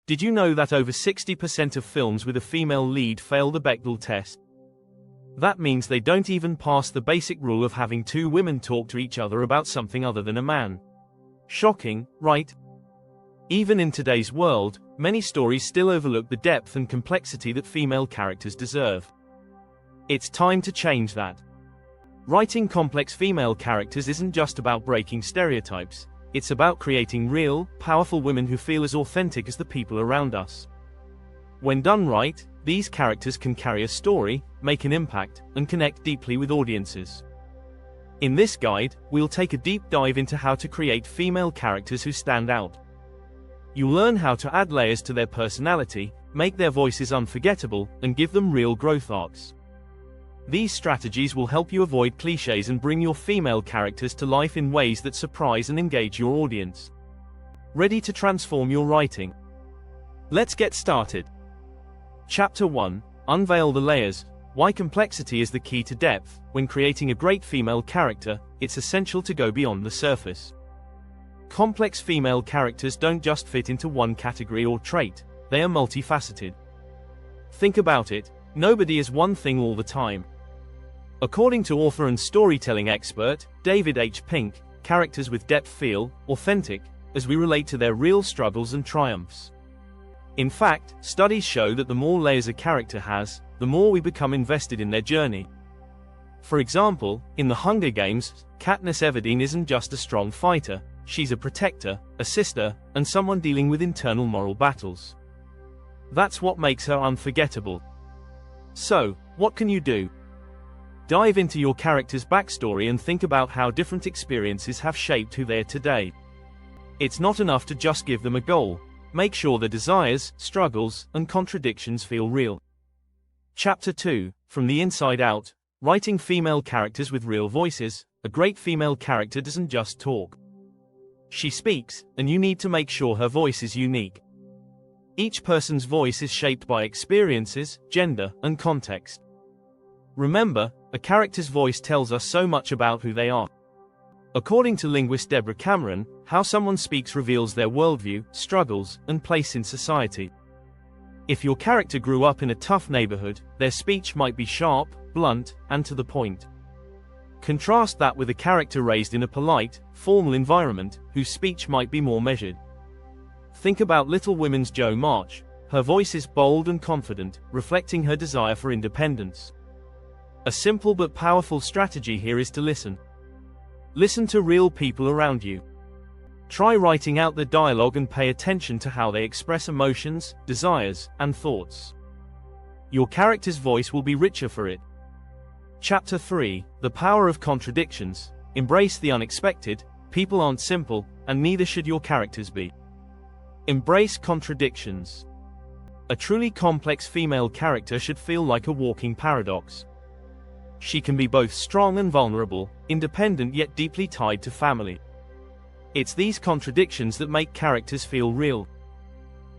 Did you know that over 60% of films with a female lead fail the Bechdel test? That means they don't even pass the basic rule of having two women talk to each other about something other than a man. Shocking, right? Even in today's world, many stories still overlook the depth and complexity that female characters deserve. It's time to change that. Writing complex female characters isn't just about breaking stereotypes. It's about creating real, powerful women who feel as authentic as the people around us. When done right, these characters can carry a story, make an impact, and connect deeply with audiences. In this guide, we'll take a deep dive into how to create female characters who stand out. You'll learn how to add layers to their personality, make their voices unforgettable, and give them real growth arcs. These strategies will help you avoid clichés and bring your female characters to life in ways that surprise and engage your audience. Ready to transform your writing? Let's get started. Chapter 1: Unveil the layers. Why complexity is the key to depth. When creating a great female character, it's essential to go beyond the surface. Complex female characters don't just fit into one category or trait, they are multifaceted. Think about it, nobody is one thing all the time. According to author and storytelling expert, David H. Pink, characters with depth feel authentic as we relate to their real struggles and triumphs. In fact, studies show that the more layers a character has, the more we become invested in their journey. For example, in The Hunger Games, Katniss Everdeen isn't just a strong fighter, she's a protector, a sister, and someone dealing with internal moral battles. That's what makes her unforgettable. So, what can you do? Dive into your character's backstory and think about how different experiences have shaped who they are today. It's not enough to just give them a goal. Make sure their desires, struggles, and contradictions feel real. Chapter 2: From the Inside Out. Writing female characters with real voices. A great female character doesn't just talk. She speaks, and you need to make sure her voice is unique. Each person's voice is shaped by experiences, gender, and context. Remember, a character's voice tells us so much about who they are. According to linguist Deborah Cameron, how someone speaks reveals their worldview, struggles, and place in society. If your character grew up in a tough neighborhood, their speech might be sharp, blunt, and to the point. Contrast that with a character raised in a polite, formal environment, whose speech might be more measured. Think about Little Women's Jo March. Her voice is bold and confident, reflecting her desire for independence. A simple but powerful strategy here is to listen. Listen to real people around you. Try writing out their dialogue and pay attention to how they express emotions, desires, and thoughts. Your character's voice will be richer for it. Chapter 3: The Power of Contradictions. Embrace the unexpected. People aren't simple, and neither should your characters be. Embrace contradictions. A truly complex female character should feel like a walking paradox. She can be both strong and vulnerable, independent yet deeply tied to family. It's these contradictions that make characters feel real.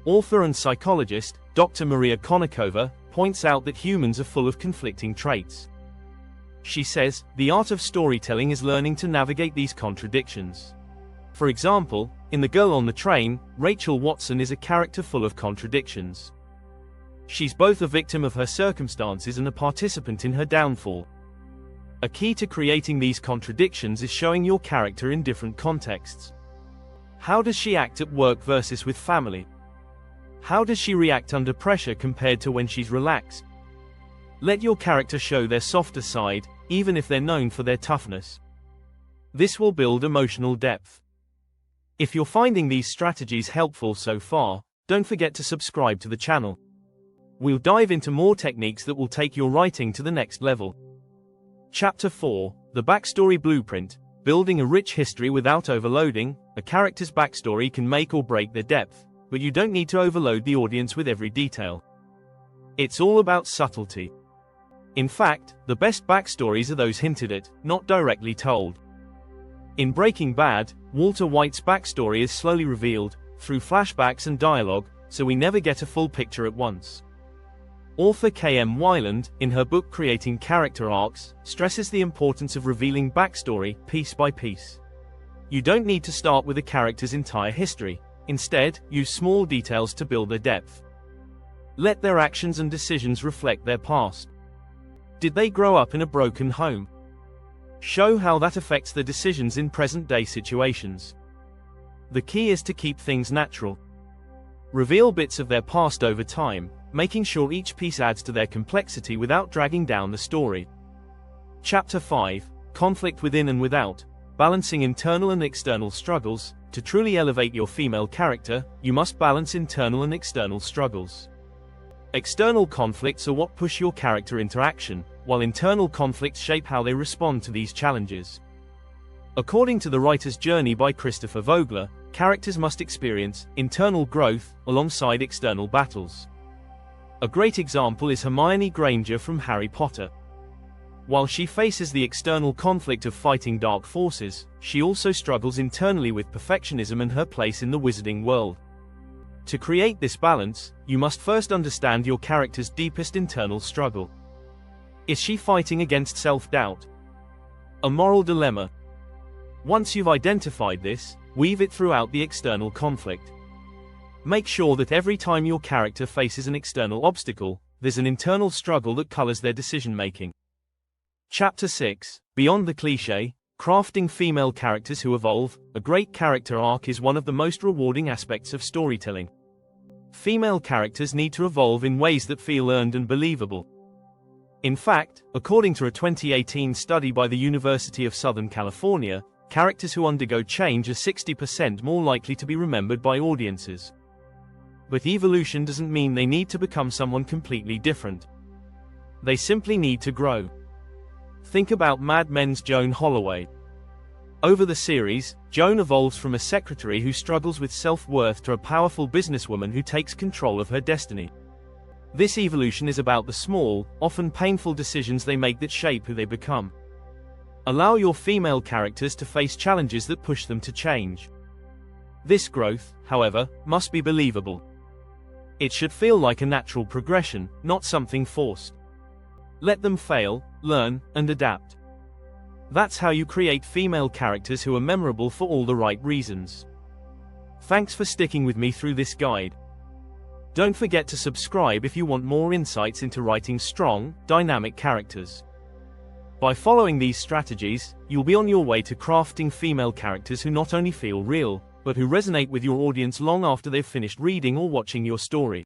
Author and psychologist, Dr. Maria Konnikova, points out that humans are full of conflicting traits. She says, the art of storytelling is learning to navigate these contradictions. For example, in The Girl on the Train, Rachel Watson is a character full of contradictions. She's both a victim of her circumstances and a participant in her downfall. A key to creating these contradictions is showing your character in different contexts. How does she act at work versus with family? How does she react under pressure compared to when she's relaxed? Let your character show their softer side, even if they're known for their toughness. This will build emotional depth. If you're finding these strategies helpful so far, don't forget to subscribe to the channel. We'll dive into more techniques that will take your writing to the next level. Chapter 4: The Backstory Blueprint. Building a rich history without overloading. A character's backstory can make or break their depth, but you don't need to overload the audience with every detail. It's all about subtlety. In fact, the best backstories are those hinted at, not directly told. In Breaking Bad, Walter White's backstory is slowly revealed, through flashbacks and dialogue, so we never get a full picture at once. Author K.M. Weiland, in her book Creating Character Arcs, stresses the importance of revealing backstory, piece by piece. You don't need to start with a character's entire history. Instead, use small details to build their depth. Let their actions and decisions reflect their past. Did they grow up in a broken home? Show how that affects their decisions in present-day situations. The key is to keep things natural. Reveal bits of their past over time, making sure each piece adds to their complexity without dragging down the story. Chapter 5: Conflict Within and Without. Balancing internal and external struggles. To truly elevate your female character, you must balance internal and external struggles. External conflicts are what push your character into action, while internal conflicts shape how they respond to these challenges. According to The Writer's Journey by Christopher Vogler, characters must experience internal growth alongside external battles. A great example is Hermione Granger from Harry Potter. While she faces the external conflict of fighting dark forces, she also struggles internally with perfectionism and her place in the wizarding world. To create this balance, you must first understand your character's deepest internal struggle. Is she fighting against self-doubt? A moral dilemma? Once you've identified this, weave it throughout the external conflict. Make sure that every time your character faces an external obstacle, there's an internal struggle that colors their decision-making. Chapter 6: Beyond the Cliché. Crafting female characters who evolve. A great character arc is one of the most rewarding aspects of storytelling. Female characters need to evolve in ways that feel earned and believable. In fact, according to a 2018 study by the University of Southern California, characters who undergo change are 60% more likely to be remembered by audiences. But evolution doesn't mean they need to become someone completely different. They simply need to grow. Think about Mad Men's Joan Holloway. Over the series, Joan evolves from a secretary who struggles with self-worth to a powerful businesswoman who takes control of her destiny. This evolution is about the small, often painful decisions they make that shape who they become. Allow your female characters to face challenges that push them to change. This growth, however, must be believable. It should feel like a natural progression, not something forced. Let them fail, learn, and adapt. That's how you create female characters who are memorable for all the right reasons. Thanks for sticking with me through this guide. Don't forget to subscribe if you want more insights into writing strong, dynamic characters. By following these strategies, you'll be on your way to crafting female characters who not only feel real, but who resonate with your audience long after they've finished reading or watching your story.